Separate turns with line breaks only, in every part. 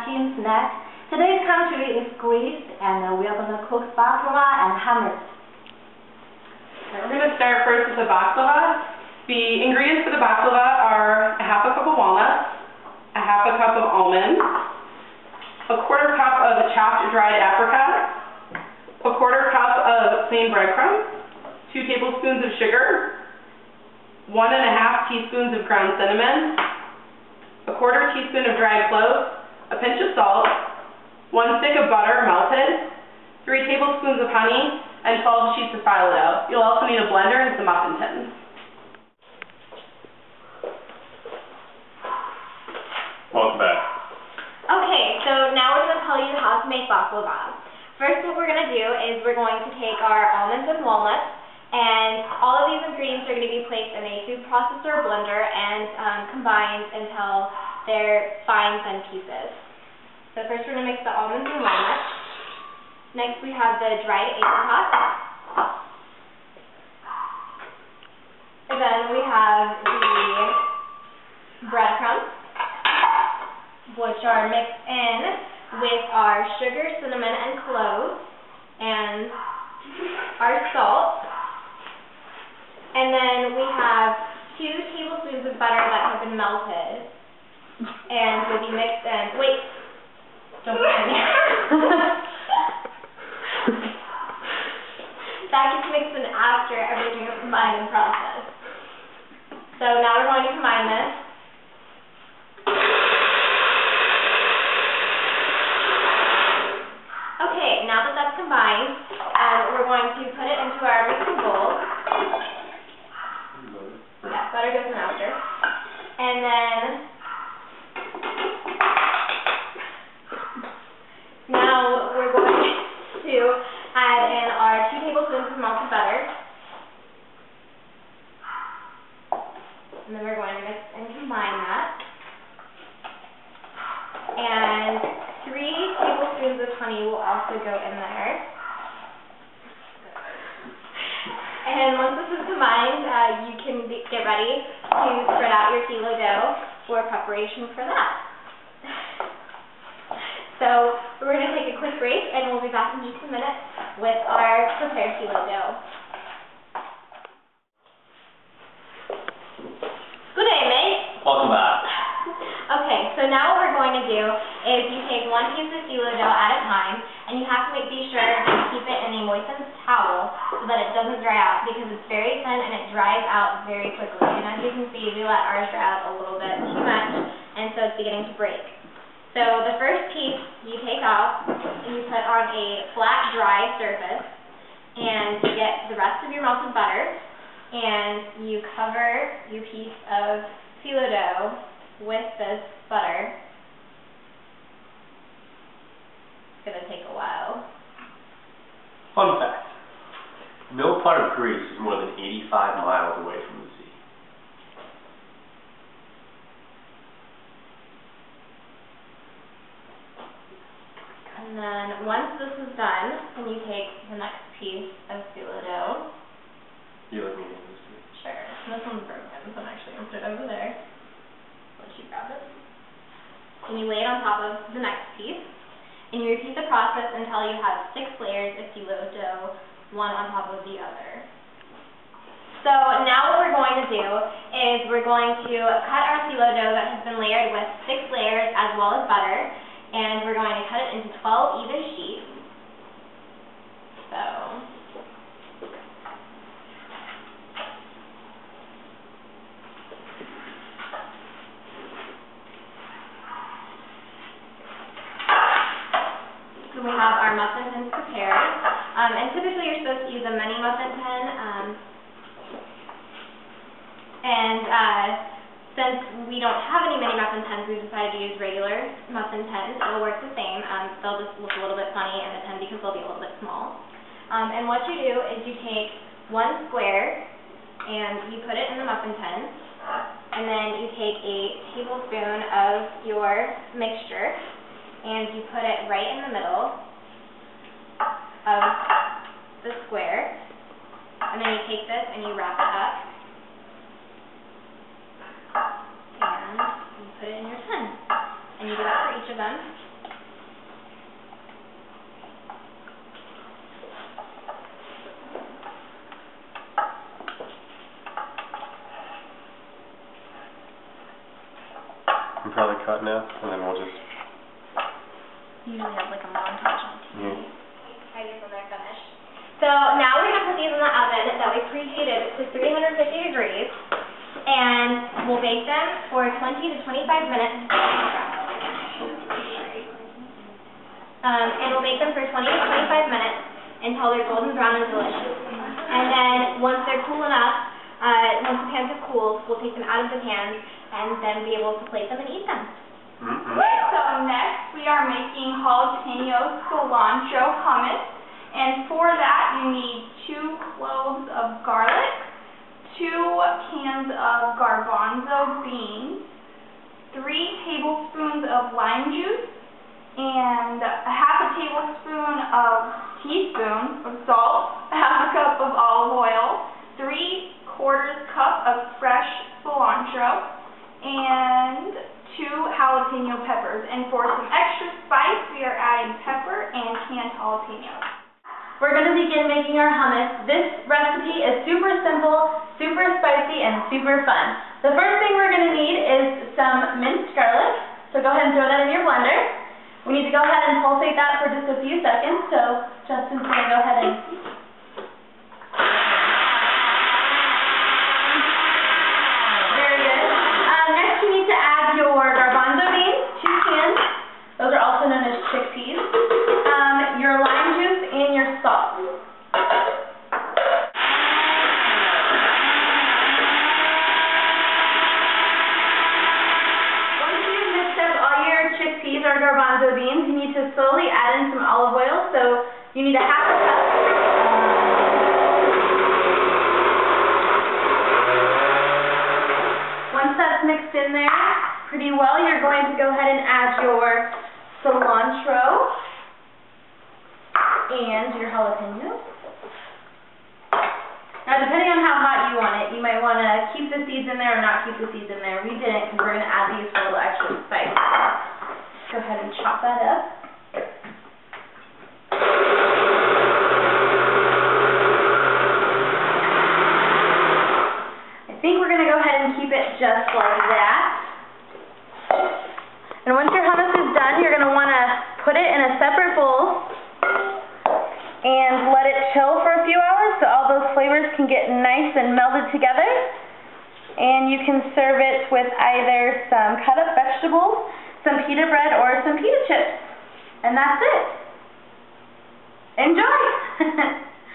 intestines next. Today's country is Greece, and we are going to cook baklava and hummus.
We're going to start first with the baklava. The ingredients for the baklava are a half a cup of walnuts, a half a cup of almonds, a quarter cup of chopped dried apricot, a quarter cup of plain breadcrumbs, 2 tablespoons of sugar, 1.5 teaspoons of ground cinnamon, a quarter teaspoon of dried cloves, a pinch of salt, 1 stick of butter melted, 3 tablespoons of honey, and 12 sheets of phyllo dough. You'll also need a blender and some muffin tins.
Welcome back.
Okay, so now we're going to tell you how to make baklava. First, what we're going to do is we're going to take our almonds and walnuts, and all of these ingredients are going to be placed in a food processor or blender and combined until they're fine thin pieces. So first we're going to mix the almonds and walnuts. Next we have the dried apricot. And then we have the breadcrumbs, which are mixed in with our sugar, cinnamon, and cloves, and our salt. And then we have 2 tablespoons of butter that have been melted and will be mixed in. Wait, don't put it in there. That gets mixed in after everything is combined and processed. So now we're going to combine this. Okay, now that that's combined, we're going to put it into our mixing bowl. Yeah, butter goes in after. And then now we're going to add in our 2 tablespoons of melted butter. And then we're going to mix and combine that. And 3 tablespoons of honey will also go in there. And once this is combined, you can get ready to spread out your phyllo dough for preparation for that. So we're going to take a quick break, and we'll be back in just a minute with our prepared phyllo dough. Good day, mate.
Welcome back.
Okay, so now what we're going to do is you take 1 piece of phyllo dough at a time, and you have to be sure to keep it in a moistened towel so that it doesn't dry out, because it's very thin and it dries out very quickly. And as you can see, we let ours dry out a little bit too much, and so it's beginning to break. So the first piece you take off and you put on a flat, dry surface, and you get the rest of your melted butter, and you cover your piece of phyllo dough with this butter. It's going to take a while.
Fun fact. No part of Greece is more than 85 miles away from the sea.
And then once this is done, then you take the next piece of phyllo dough.
You like me to do this too?
Sure. This one's broken, so I'm actually going to put it over there. Let you grab it. And you lay it on top of the next piece. And you repeat the process until you have 6 layers of phyllo dough, one on top of the other. So now what we're going to do is we're going to cut our phyllo dough that has been layered with 6 layers as well as butter, and we're going to cut it into 12 even sheets. So we have our muffin tins prepared, and typically you're supposed to use a mini muffin tin, since we don't have any mini muffin tins, we've decided to use regular muffin tins. It'll work the same. They'll just look a little bit funny in the tin because they'll be a little bit small. And what you do is you take 1 square and you put it in the muffin tin, and then you take a tablespoon of your mixture and you put it right in the middle of the square, and then you take this and you wrap it up, and you put it in your tin. And you do that for each of them.
cut now, and then we'll just...
Usually have like a montage on TV.
Yeah.
I guess when they're finished. So now we're going to put these in the oven that we preheated to 350 degrees, and we'll bake them for 20 to 25 minutes. And we'll bake them for 20 to 25 minutes until they're golden brown and delicious. And then once they're cool enough, once the pans have cooled, we'll take them out of the pans and then be able to plate them and eat them.
So next we are making jalapeno cilantro hummus, and for that you need 2 cloves of garlic, 2 cans of garbanzo beans, 3 tablespoons of lime juice, and a half a teaspoon of salt, a half a cup of olive oil, 3/4 cup of fresh cilantro, and 2 jalapeno peppers. And for some extra spice, we are adding pepper and canned jalapenos.
We're going to begin making our hummus. This recipe is super simple, super spicy, and super fun. The first thing we're going to need is some minced garlic. So go ahead and throw that in your blender. We need to go ahead and pulsate that for just a few seconds. So Justin's going to go ahead and... Very good. Next you need to add your garbanzo beans, 2 cans. Those are also known as chickpeas. Your lime juice and your salt. Once you've mixed up all your chickpeas or garbanzo beans, you need to slowly add in some olive oil. So you need a half a cup. Once that's mixed in there pretty well, you're going to go ahead and add your cilantro and your jalapenos. Now, depending on how hot you want it, you might want to keep the seeds in there or not keep the seeds in there. We didn't because we're going to add these for a little extra spice. Go ahead and chop that up. I think we're going to go ahead and keep it just like that. And once your hummus is done, you're going to want to put it in a separate bowl and let it chill for a few hours so all those flavors can get nice and melded together. And you can serve it with either some cut up vegetables, some pita bread, or some pita chips. And that's it. Enjoy!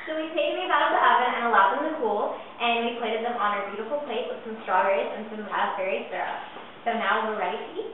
So we taken these out of the oven and allowed them to cool, and we plated them on our beautiful plate with some strawberries and some raspberry syrup. So now we're ready to eat.